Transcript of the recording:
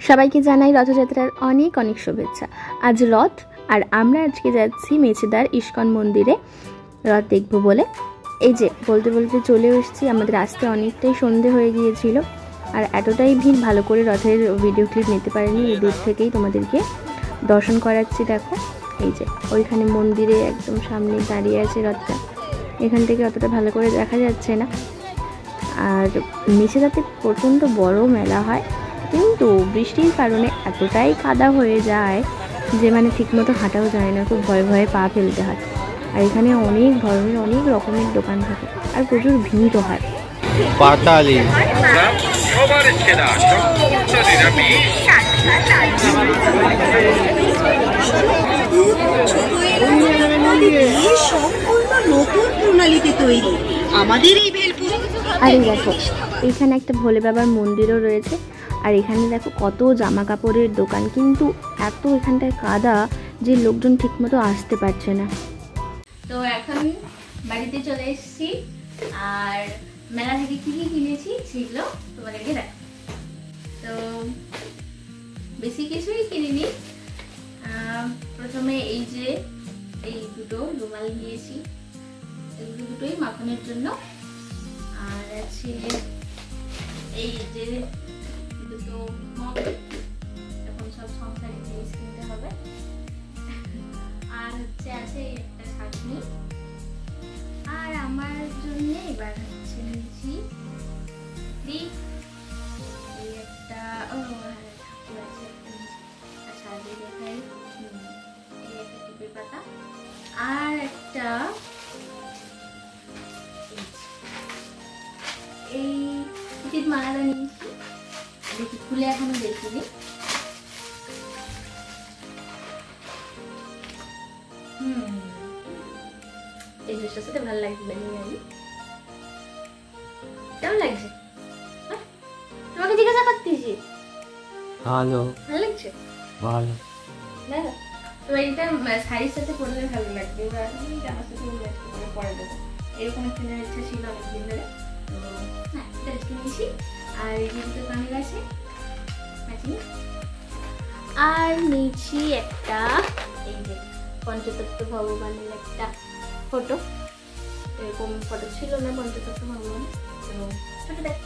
সবাইকে জানাই রথযাত্রার অনেক অনেক শুভেচ্ছা। আজ রথ, আর আমরা আজকে যাচ্ছি মেছেদার ইস্কন মন্দিরে রথ দেখব বলে। এই যে বলতে বলতে চলে এসেছি, আমাদের আসতে অনেকটাই সন্ধে হয়ে গিয়েছিল, আর এতটাই ভিড় ভালো করে রথের ভিডিও ক্লিপ নিতে পারিনি। এই দূর থেকেই তোমাদেরকে দর্শন করাচ্ছি। দেখো এই যে ওইখানে মন্দিরে একদম সামনে দাঁড়িয়ে আছে রথটা, এখান থেকে অতটা ভালো করে দেখা যাচ্ছে না। আর মেছেদাতে প্রচণ্ড বড় মেলা হয়, কিন্তু বৃষ্টির কারণে এতটাই কাদা হয়ে যায় যে মানে ঠিকমতো হাঁটাও যায় না, খুব ভয়ে ভয়ে পা ফেলতে হয়। আর এখানে অনেক ধরনের অনেক রকমের দোকান থাকে আর প্রচুর ভিড়ও হয়। পাতালি সম্পূর্ণ নতুন প্রণালীতে তৈরি আমাদের এই ভেলপুরি। আর এই দেখো এখানে একটা ভোলে বাবার মন্দিরও রয়েছে, আর এখানে দেখো কত জামা কাপড়ের দোকান, কিন্তু এত এখানটায় কাদা যে লোকজন ঠিকমতো আসতে পারছে না। তো এখন বাড়িতে চলে এসেছি, আর মেলা থেকে কি কি কিনেছি সেগুলো তোমাদেরকে দেখ। তো বেশি কিছুই কিনিনি। প্রথমে এই যে এই দুটো রুমাল নিয়েছি, এগুলো দুটোই মাখনের জন্য। আর আছে এই যে দুটো মগ, এখন সব সংসারের জিনিস কিনতে হবে। আর হচ্ছে আছে একটা ছাঁকনি, আর আমার জন্য এবার হচ্ছে নিয়েছি ক্লিপ, এই একটা ঠাকুর আছে, আচ্ছা আগে দেখাই, এই একটা টিপের পাতা, আর একটা এই চিঠির মালাটা নিয়েছি, দেখি খুলে এখনো দেখিনি। এই জিনিসটার সাথে ভালো লাগবে না, আমি কেমন লাগছে তোমাকে জিজ্ঞাসা করতেছি? ভালো ভালো লাগছে, ভালো। দেখো তো এইটা শাড়ির সাথে পরলে ভালো লাগবে, বা জামার সাথে পরে দেবো, এরকম কেনার ইচ্ছা ছিল অনেকদিন ধরে। তো হ্যাঁ এটা কিনেছি। আর এই যে দুটো কানের আছে ম্যাচিং। আর নিয়েছি একটা এই যে পঞ্চতত্ত্ব ভগবানের একটা ফটো, এরকম ফটো ছিল না পঞ্চতত্ত্ব ভগবান, তো ছোট দেখ।